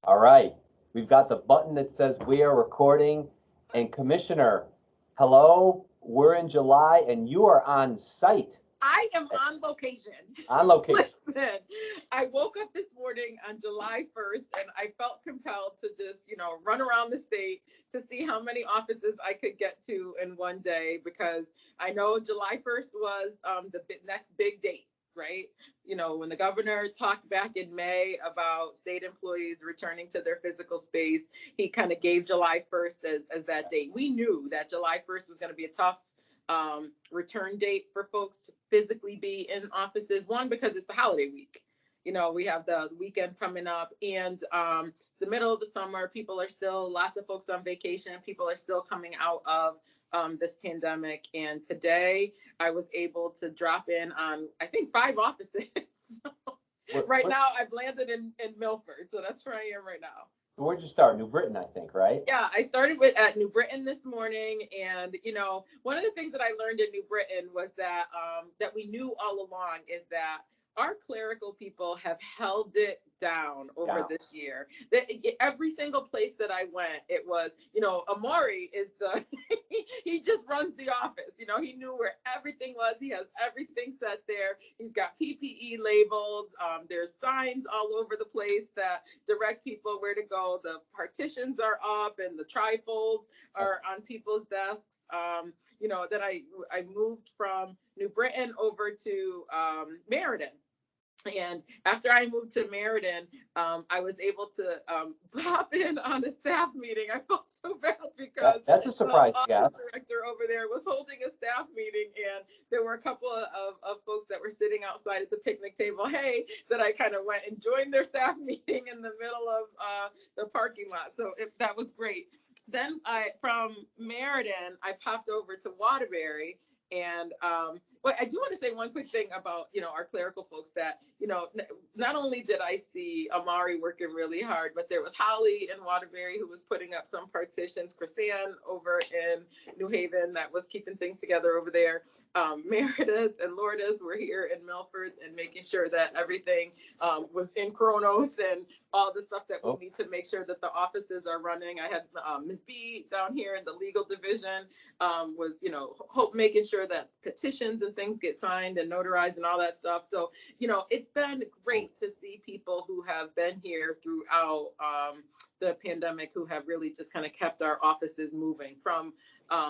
All right. We've got the button that says we are recording. And Commissioner, hello. We're in July and you are on site. I am on location. On location. Listen, I woke up this morning on July 1st and I felt compelled to just, run around the state to see how many offices I could get to in one day because I know July 1st was the next big date, right? When the governor talked back in May about state employees returning to their physical space, he kind of gave July 1st as that date. We knew that July 1st was going to be a tough return date for folks to physically be in offices. One, because it's the holiday week. We have the weekend coming up, and it's the middle of the summer. People are still, lots of folks on vacation. People are still coming out of this pandemic. And today I was able to drop in on, I think, 5 offices. So right now I've landed in Milford. So that's where I am right now. Where'd you start? New Britain, I think, right? Yeah, I started at New Britain this morning, and one of the things that I learned in New Britain was that we knew all along is that our clerical people have held it down over this year. Every single place that I went, it was, Amari is the he just runs the office. He knew where everything was. He has everything set there. He's got PPE labels. There's signs all over the place that direct people where to go. The partitions are up and the trifolds are on people's desks. Then I moved from New Britain over to Meriden. And after I moved to Meriden, I was able to pop in on a staff meeting. I felt so bad because that's a surprise, the office director over there was holding a staff meeting, and there were a couple of folks that were sitting outside at the picnic table. Hey, that I kind of went and joined their staff meeting in the middle of the parking lot. So that was great. Then from Meriden, I popped over to Waterbury. And but I do want to say one quick thing about our clerical folks that not only did I see Amari working really hard, but there was Holly in Waterbury who was putting up some partitions. Chrisanne over in New Haven that was keeping things together over there. Meredith and Lourdes were here in Milford and making sure that everything was in Chronos and all the stuff that we need to make sure that the offices are running. I had Ms. B down here in the legal division was making sure that petitions and things get signed and notarized and all that stuff. So it's been great to see people who have been here throughout the pandemic who have really just kind of kept our offices moving. From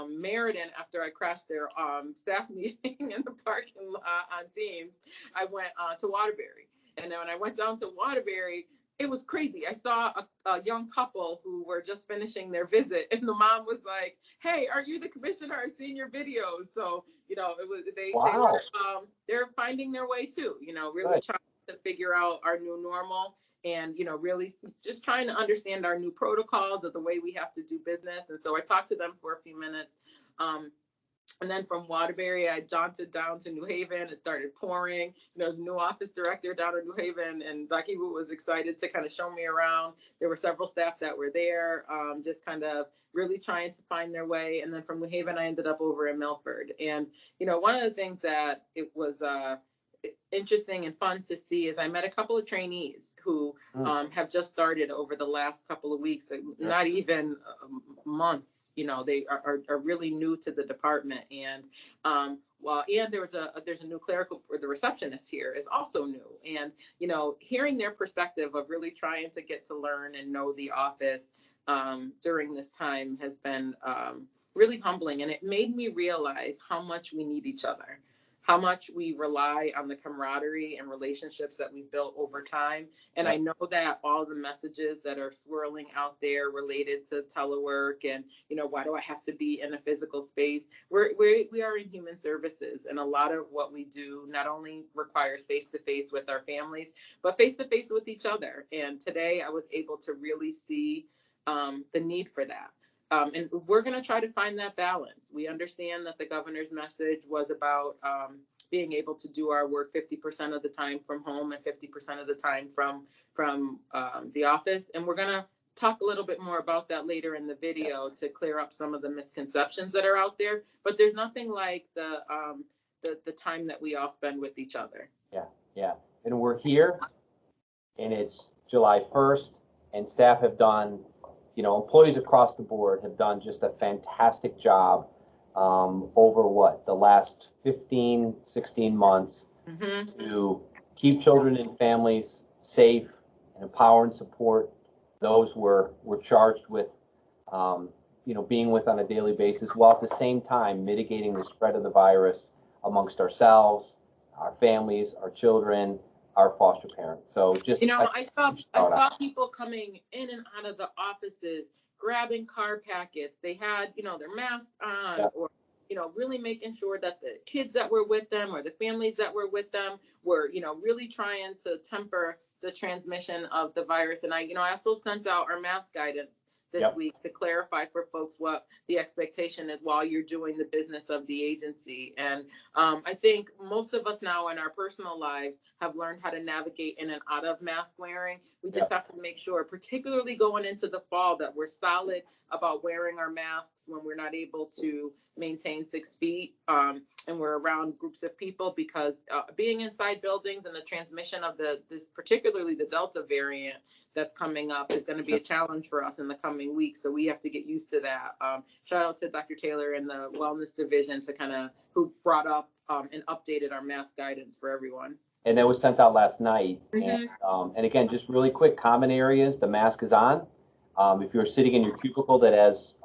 Meriden, after I crashed their staff meeting in the parking lot on Teams, I went to Waterbury. And then when I went down to Waterbury, it was crazy. I saw a young couple who were just finishing their visit, and the mom was like, "Hey, are you the commissioner? I've seen your videos." So it was they're finding their way too. Really trying to figure out our new normal, and really just trying to understand our new protocols of the way we have to do business. And so I talked to them for a few minutes. And then from Waterbury, I jaunted down to New Haven. It started pouring. There's a new office director down in New Haven, and Dr. Wu was excited to kind of show me around. There were several staff that were there, just kind of really trying to find their way. And then from New Haven, I ended up over in Milford. And, one of the things that it was interesting and fun to see is I met a couple of trainees who have just started over the last couple of weeks, not even months. They are really new to the department, and and there's a new clerical, or the receptionist here is also new, and hearing their perspective of really trying to get to learn and know the office during this time has been really humbling, and it made me realize how much we need each other, how much we rely on the camaraderie and relationships that we've built over time. And I know that all the messages that are swirling out there related to telework and, why do I have to be in a physical space? We are in human services, and a lot of what we do not only requires face-to-face with our families, but face-to-face with each other. And today I was able to really see the need for that. And we're going to try to find that balance. We understand that the governor's message was about being able to do our work 50% of the time from home and 50% of the time from the office. And we're going to talk a little bit more about that later in the video to clear up some of the misconceptions that are out there. But there's nothing like the time that we all spend with each other. Yeah. And we're here, and it's July 1st. and staff have done, employees across the board have done just a fantastic job over the last 15, 16 months to keep children and families safe and empower and support those we're charged with, being with on a daily basis, while at the same time mitigating the spread of the virus amongst ourselves, our families, our children, our foster parents. So just, I saw people coming in and out of the offices, grabbing car packets. They had, their masks on, or, really making sure that the kids that were with them or the families that were with them were, really trying to temper the transmission of the virus. And I also sent out our mask guidance this week to clarify for folks what the expectation is while you're doing the business of the agency. And I think most of us now in our personal lives have learned how to navigate in and out of mask wearing. We just have to make sure, particularly going into the fall, that we're solid about wearing our masks when we're not able to maintain 6 feet and we're around groups of people, because being inside buildings and the transmission of this, particularly the Delta variant that's coming up, is going to be a challenge for us in the coming weeks. So we have to get used to that. Shout out to Dr. Taylor and the wellness division who brought up and updated our mask guidance for everyone. And that was sent out last night. And again, just really quick, common areas, the mask is on. If you're sitting in your cubicle that has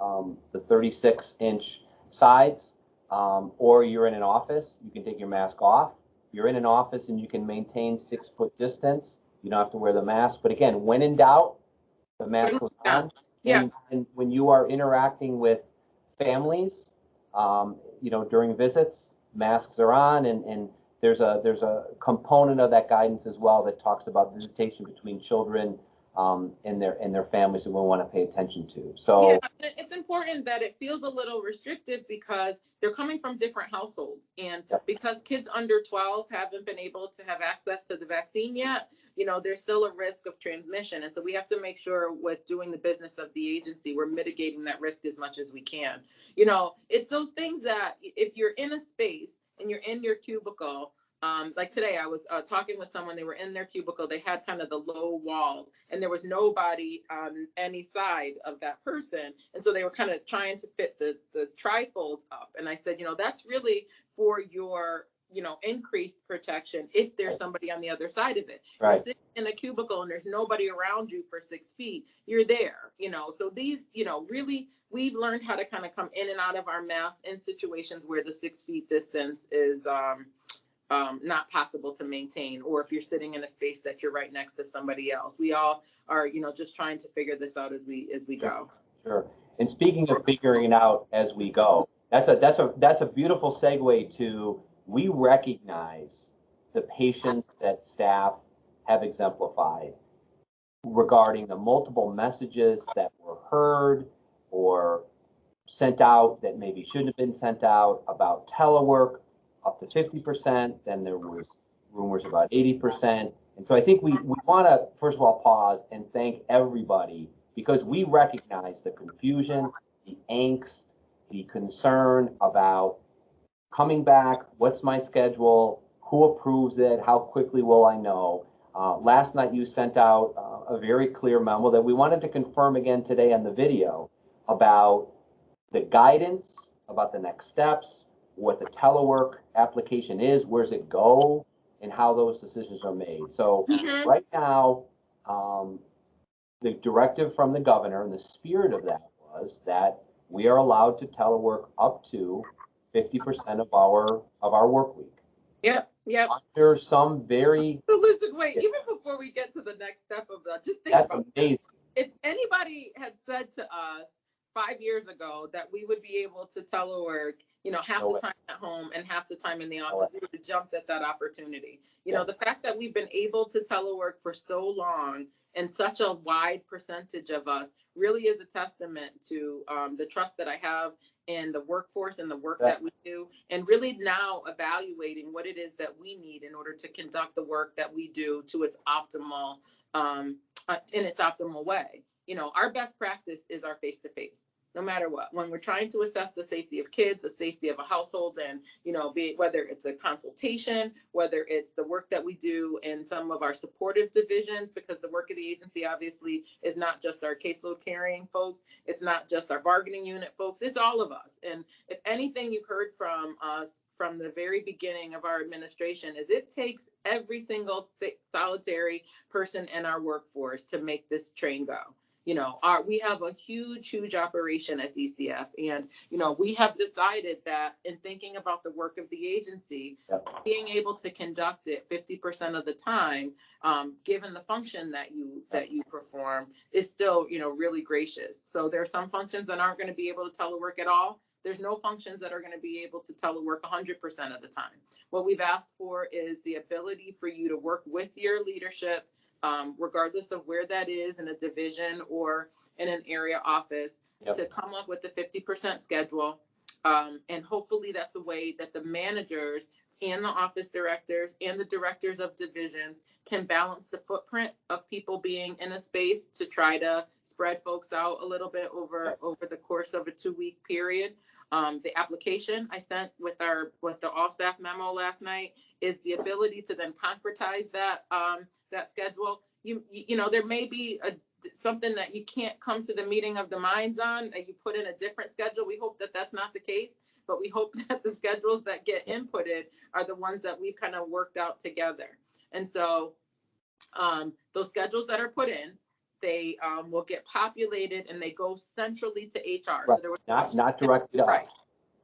the 36-inch sides, or you're in an office, you can take your mask off. You're in an office and you can maintain 6-foot distance. You don't have to wear the mask. But again, when in doubt, the mask goes on. And when you are interacting with families, during visits, masks are on. And there's a component of that guidance as well that talks about visitation between children and their families that we want to pay attention to. So it's important that it feels a little restricted because they're coming from different households, and because kids under 12 haven't been able to have access to the vaccine yet, there's still a risk of transmission. And so we have to make sure with doing the business of the agency, we're mitigating that risk as much as we can. It's those things that if you're in a space and you're in your cubicle, like today, I was talking with someone. They were in their cubicle. They had kind of the low walls, and there was nobody on any side of that person. And so they were kind of trying to fit the trifold up. And I said, that's really for your, increased protection if there's somebody on the other side of it. You're sitting in a cubicle and there's nobody around you for 6 feet. You're there, So these, really, we've learned how to kind of come in and out of our masks in situations where the 6 feet distance is not possible to maintain, or if you're sitting in a space that you're right next to somebody else. We all are, just trying to figure this out as we go. Sure. And speaking of figuring it out as we go, that's a beautiful segue to, we recognize the patience that staff have exemplified regarding the multiple messages that were heard or sent out that maybe shouldn't have been sent out about telework up to 50%. Then there was rumors about 80%. And so I think we want to, first of all, pause and thank everybody, because we recognize the confusion, the angst, the concern about coming back, what's my schedule, who approves it, how quickly will I know. Last night you sent out a very clear memo that we wanted to confirm again today on the video about the guidance, about the next steps, what the telework application is, where's it go, and how those decisions are made. So right now, the directive from the governor and the spirit of that was that we are allowed to telework up to 50% of our work week. Yep. Under some very... So listen, wait, even before we get to the next step of that, just think about amazing. If anybody had said to us 5 years ago that we would be able to telework, half the time at home and half the time in the office, we would have jumped at that opportunity. The fact that we've been able to telework for so long and such a wide percentage of us really is a testament to the trust that I have in the workforce and the work that we do, and really now evaluating what it is that we need in order to conduct the work that we do to its optimal, in its optimal way. Our best practice is our face-to-face. no matter what. When we're trying to assess the safety of kids, the safety of a household, and, you know, whether it's a consultation, whether it's the work that we do in some of our supportive divisions, because the work of the agency obviously is not just our caseload carrying folks, it's not just our bargaining unit folks, it's all of us. And if anything you've heard from us from the very beginning of our administration is it takes every single solitary person in our workforce to make this train go. You know, we have a huge operation at DCF, and, you know, we have decided that in thinking about the work of the agency, being able to conduct it 50% of the time, given the function that you perform, is still, you know, really gracious. So there are some functions that aren't going to be able to telework at all. There's no functions that are going to be able to telework 100% of the time. What we've asked for is the ability for you to work with your leadership, regardless of where that is, in a division or in an area office, to come up with the 50% schedule. And hopefully that's a way that the managers and the office directors and the directors of divisions can balance the footprint of people being in a space to try to spread folks out a little bit over the course of a 2-week period. The application I sent with the all staff memo last night is the ability to then concretize that schedule. You know, there may be something that you can't come to the meeting of the minds on, that you put in a different schedule. We hope that that's not the case, but we hope that the schedules that get inputted are the ones that we've kind of worked out together. And so those schedules that are put in, they will get populated and they go centrally to HR. Right. So there was not directly to us.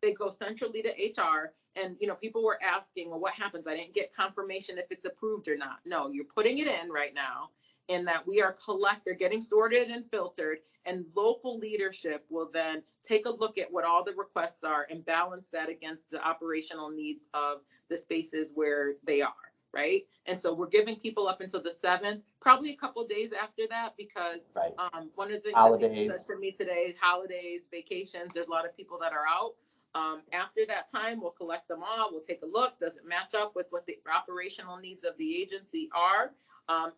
They go centrally to HR. And, you know, people were asking, well, what happens? I didn't get confirmation if it's approved or not. No, you're putting it in right now, and that we are they're getting sorted and filtered, and local leadership will then take a look at what all the requests are and balance that against the operational needs of the spaces where they are. Right. And so we're giving people up until the 7th, probably a couple of days after that, because one of the things that people said to me today, holidays, vacations, there's a lot of people that are out. After that time, we'll collect them all. We'll take a look. Does it match up with what the operational needs of the agency are?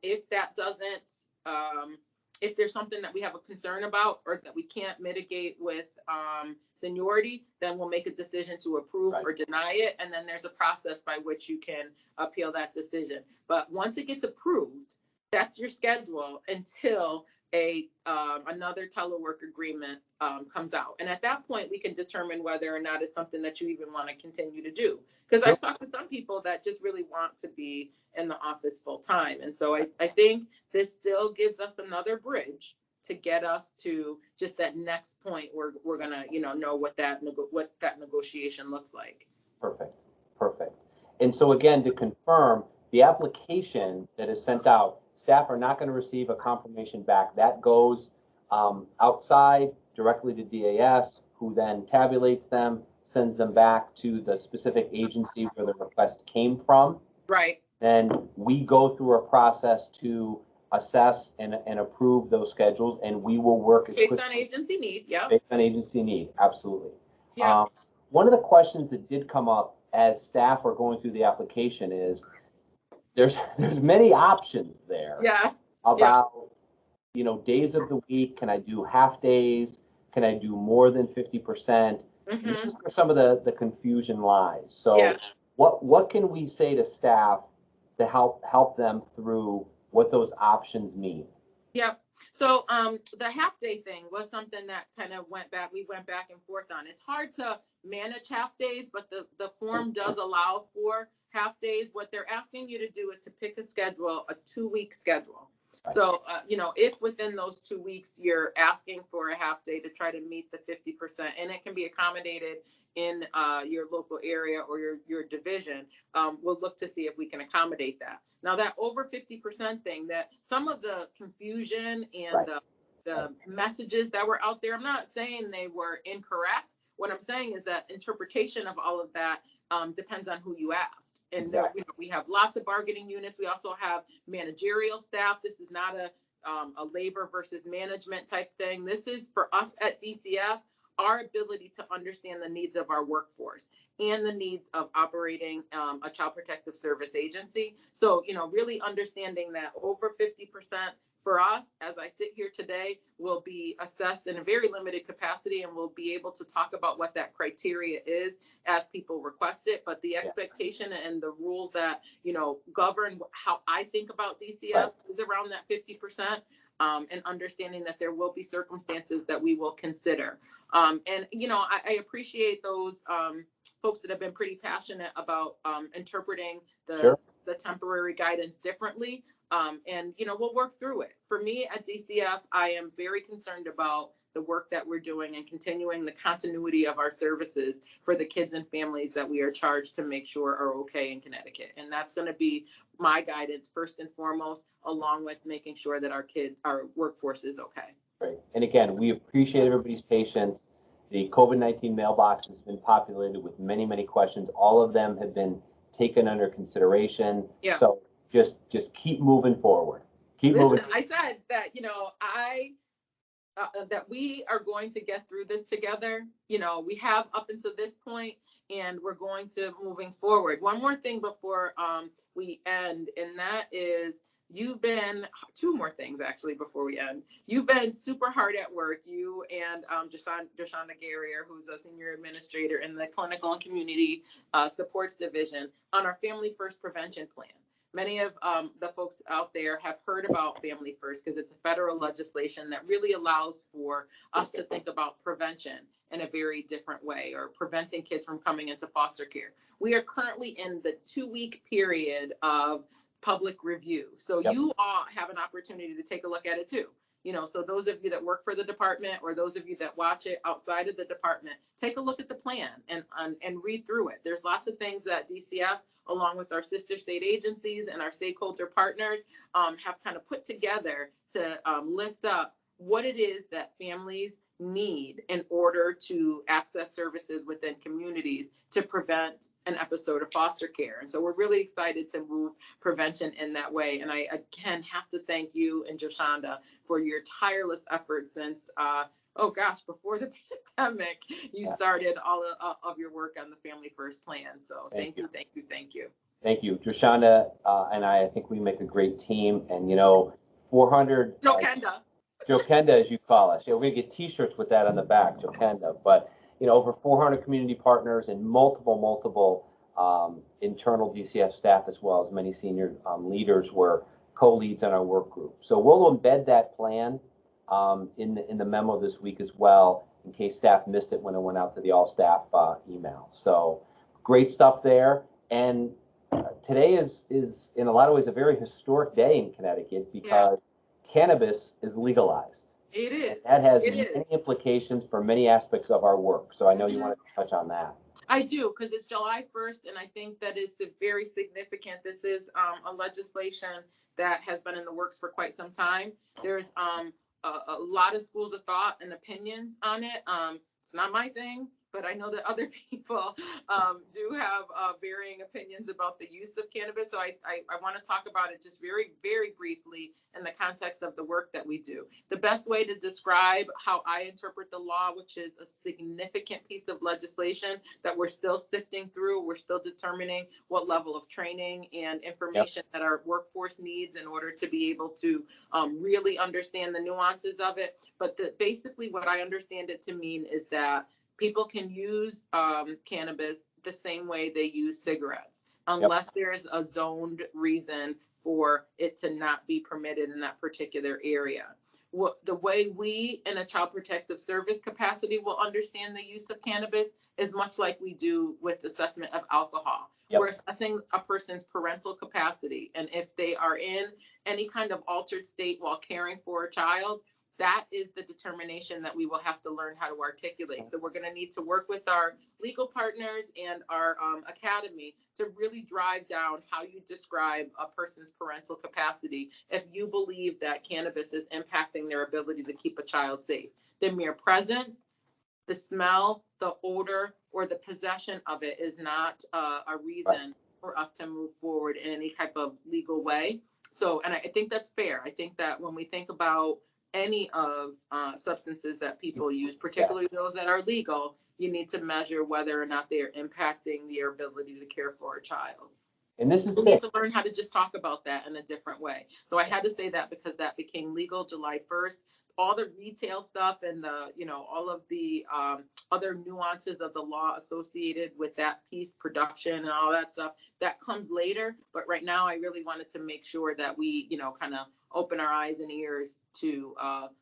If that doesn't, if there's something that we have a concern about or that we can't mitigate with seniority, then we'll make a decision to approve or deny it. And then there's a process by which you can appeal that decision. But once it gets approved, that's your schedule until another telework agreement comes out. And at that point, we can determine whether or not it's something that you even want to continue to do. Because I've talked to some people that just really want to be in the office full time. And so I think this still gives us another bridge to get us to just that next point where we're going to, know what that negotiation looks like. Perfect. And so again, to confirm, the application that is sent out, staff are not going to receive a confirmation back. That goes outside directly to DAS, who then tabulates them, sends them back to the specific agency where the request came from. Right. Then we go through a process to assess and approve those schedules, and we will work based on agency need. Yeah. Based on agency need, absolutely. Yeah. One of the questions that did come up as staff are going through the application is there's many options there. Yeah. About days of the week. Can I do half days? Can I do more than 50%? This is where some of the confusion lies. So what can we say to staff to help them through what those options mean? Yep. So the half day thing was something that kind of we went back and forth on. It's hard to manage half days, but the form does allow for half days. What they're asking you to do is to pick a schedule, a 2-week schedule. Right. So, if within those 2 weeks you're asking for a half day to try to meet the 50%, and it can be accommodated in your local area or your division, we'll look to see if we can accommodate that. Now, that over 50% thing, that some of the confusion and the messages that were out there, I'm not saying they were incorrect. What I'm saying is that interpretation of all of that depends on who you asked. And we have lots of bargaining units. We also have managerial staff. This is not a labor versus management type thing. This is for us at DCF, our ability to understand the needs of our workforce and the needs of operating a child protective service agency. So, really understanding that over 50% for us, as I sit here today, will be assessed in a very limited capacity, and we'll be able to talk about what that criteria is as people request it. But the expectation and the rules that, govern how I think about DCF is around that 50%. And understanding that there will be circumstances that we will consider. And, I appreciate those folks that have been pretty passionate about interpreting the temporary guidance differently. And, we'll work through it. For me at DCF, I am very concerned about the work that we're doing and continuing the continuity of our services for the kids and families that we are charged to make sure are okay in Connecticut. And that's going to be my guidance first and foremost, along with making sure that our workforce is okay. Right. And again, we appreciate everybody's patience. The COVID-19 mailbox has been populated with many, many questions. All of them have been taken under consideration. Yeah. So just keep moving forward. Moving. I said that, that we are going to get through this together. We have up until this point, and we're going to moving forward. One more thing before we end, and that is two more things actually before we end. You've been super hard at work, you and Joshonda Garrier, who's a senior administrator in the Clinical and Community Supports Division, on our Family First Prevention Plan. Many of the folks out there have heard about Family First because it's a federal legislation that really allows for us to think about prevention in a very different way, or preventing kids from coming into foster care. We are currently in the 2-week period of public review. So you all have an opportunity to take a look at it too. So those of you that work for the department, or those of you that watch it outside of the department, take a look at the plan and read through it. There's lots of things that DCF, along with our sister state agencies and our stakeholder partners, have kind of put together to lift up what it is that families need in order to access services within communities to prevent an episode of foster care. And so we're really excited to move prevention in that way. And I, again, have to thank you and Joshonda for your tireless efforts since, before the pandemic, you started all of your work on the Family First Plan. So thank you. Thank you. Joshonda and I think we make a great team. And, 400... Jokenda, as you call us. We're going to get T-shirts with that on the back, Jokenda. But, over 400 community partners and multiple internal DCF staff, as well as many senior leaders were co-leads on our work group. So we'll embed that plan in the memo this week as well, in case staff missed it when it went out to the all staff email. So great stuff there. And today is in a lot of ways a very historic day in Connecticut because cannabis is legalized. It is. That has many implications for many aspects of our work. So I know you want to touch on that. I do, because it's July 1st, and I think that is very significant. This is a legislation that has been in the works for quite some time. There's a lot of schools of thought and opinions on it. It's not my thing, but I know that other people do have varying opinions about the use of cannabis. So I want to talk about it just very, very briefly in the context of the work that we do. The best way to describe how I interpret the law, which is a significant piece of legislation that we're still sifting through, we're still determining what level of training and information that our workforce needs in order to be able to really understand the nuances of it. But basically what I understand it to mean is that people can use cannabis the same way they use cigarettes, unless there is a zoned reason for it to not be permitted in that particular area. The way we in a child protective service capacity will understand the use of cannabis is much like we do with assessment of alcohol. We're assessing a person's parental capacity. And if they are in any kind of altered state while caring for a child, that is the determination that we will have to learn how to articulate. So we're going to need to work with our legal partners and our academy to really drive down how you describe a person's parental capacity if you believe that cannabis is impacting their ability to keep a child safe. The mere presence, the smell, the odor, or the possession of it is not a reason for us to move forward in any type of legal way. So, and I think that's fair. I think that when we think about any of substances that people use, particularly those that are legal, you need to measure whether or not they are impacting their ability to care for a child. And this is We need big. to learn how to just talk about that in a different way. So I had to say that because that became legal July 1st. All the retail stuff and the, all of the other nuances of the law associated with that piece, production and all that stuff, that comes later. But right now, I really wanted to make sure that we, kind of open our eyes and ears to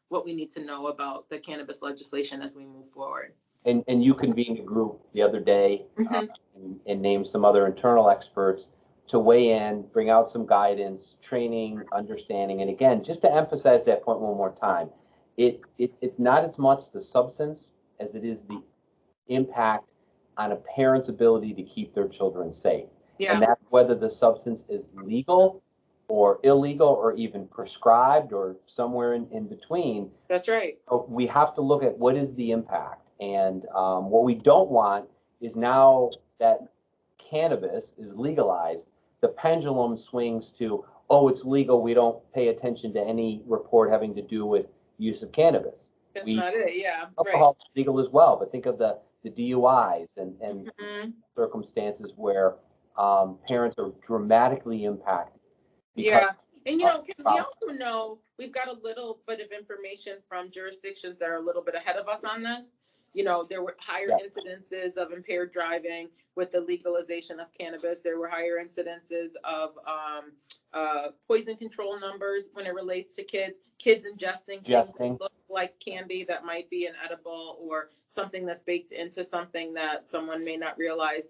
what we need to know about the cannabis legislation as we move forward. And you convened a group the other day Mm-hmm. and named some other internal experts to weigh in, bring out some guidance, training, understanding. And again, just to emphasize that point one more time, it's not as much the substance as it is the impact on a parent's ability to keep their children safe. Yeah. And that's whether the substance is legal or illegal or even prescribed or somewhere in between. That's right. We have to look at what is the impact. And what we don't want is now that cannabis is legalized, the pendulum swings to, oh, it's legal, we don't pay attention to any report having to do with use of cannabis. That's not it. Yeah. Alcohol is legal as well, but think of the DUIs and Mm-hmm. circumstances where parents are dramatically impacted. Yeah. And, can we also know, we've got a little bit of information from jurisdictions that are a little bit ahead of us on this. There were higher incidences of impaired driving with the legalization of cannabis. There were higher incidences of poison control numbers when it relates to kids ingesting things that look like candy that might be an edible or something that's baked into something that someone may not realize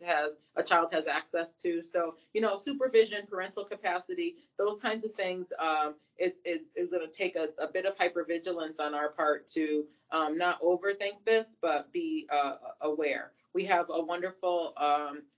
a child has access to. So, supervision, parental capacity, those kinds of things is going to take a bit of hypervigilance on our part to not overthink this, but be aware. We have a wonderful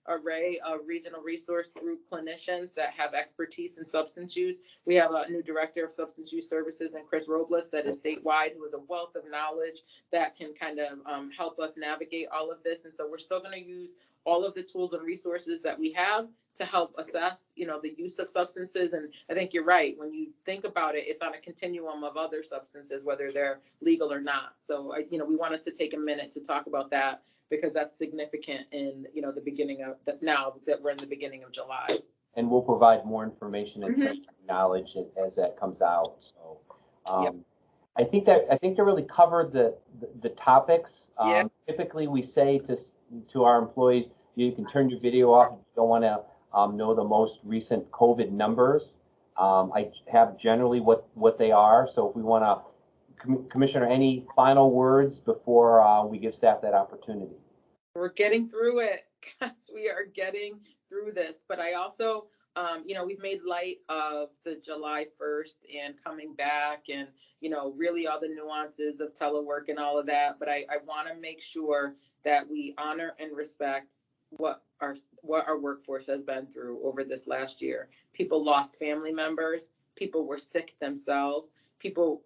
array of regional resource group clinicians that have expertise in substance use. We have a new director of substance use services in Chris Robles that is statewide, who is a wealth of knowledge that can kind of help us navigate all of this. And so we're still going to use all of the tools and resources that we have to help assess, the use of substances. And I think you're right. When you think about it, it's on a continuum of other substances, whether they're legal or not. So, we wanted to take a minute to talk about that because that's significant in, the beginning of that, now that we're in the beginning of July. And we'll provide more information and knowledge as that comes out. So, I think to really cover the topics. Typically, we say to our employees, you can turn your video off if you don't want to know the most recent COVID numbers. I have generally what they are. So if we want to, Commissioner, any final words before we give staff that opportunity? We're getting through it. Yes, we are getting through this. But I also, we've made light of the July 1st and coming back and, really all the nuances of telework and all of that. But I want to make sure that we honor and respect what our workforce has been through over this last year. People lost family members. People were sick themselves.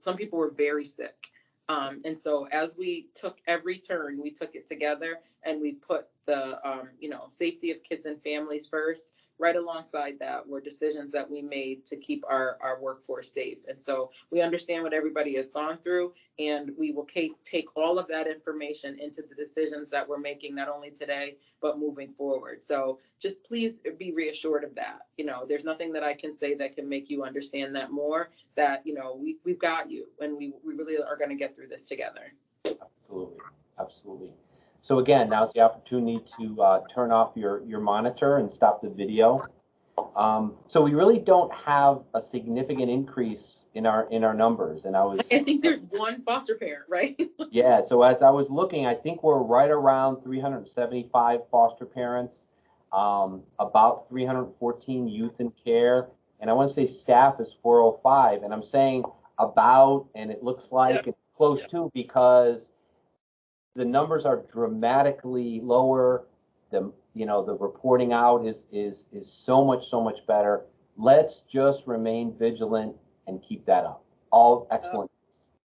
Some people were very sick. And so as we took every turn, we took it together and we put the, safety of kids and families first. Right alongside that were decisions that we made to keep our workforce safe. And so we understand what everybody has gone through, and we will take all of that information into the decisions that we're making, not only today, but moving forward. So just please be reassured of that. There's nothing that I can say that can make you understand that more, that, we've got you, and we really are going to get through this together. Absolutely. So again, now's the opportunity to turn off your monitor and stop the video. So we really don't have a significant increase in our numbers. And I think there's one foster parent, right? Yeah. So as I was looking, I think we're right around 375 foster parents, about 314 youth in care, and I want to say staff is 405. And I'm saying about, and it looks like it's close to, because the numbers are dramatically lower. The reporting out is so much better. Let's just remain vigilant and keep that up. All excellent.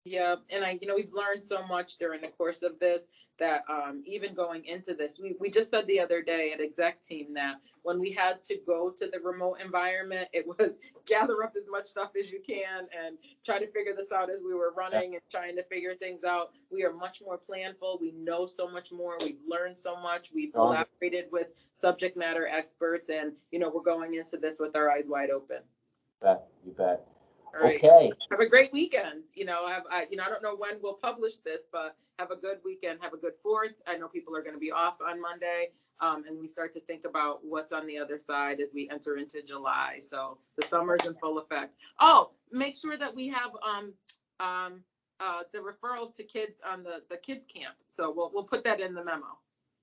And we've learned so much during the course of this that even going into this, we just said the other day at exec team that when we had to go to the remote environment, it was gather up as much stuff as you can and try to figure this out as we were running and trying to figure things out. We are much more planful. We know so much more. We've learned so much. We've collaborated with subject matter experts, and we're going into this with our eyes wide open. You bet. All right. Okay. Have a great weekend. I don't know when we'll publish this, but have a good weekend. Have a good 4th. I know people are going to be off on Monday, and we start to think about what's on the other side as we enter into July. So the summer's in full effect. Oh, make sure that we have the referrals to kids on the kids camp. So we'll put that in the memo.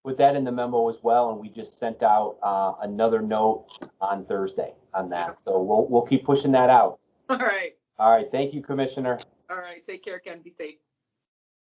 Put that in the memo as well, and we just sent out another note on Thursday on that. So we'll keep pushing that out. All right. All right. Thank you, Commissioner. All right. Take care, Ken. Be safe.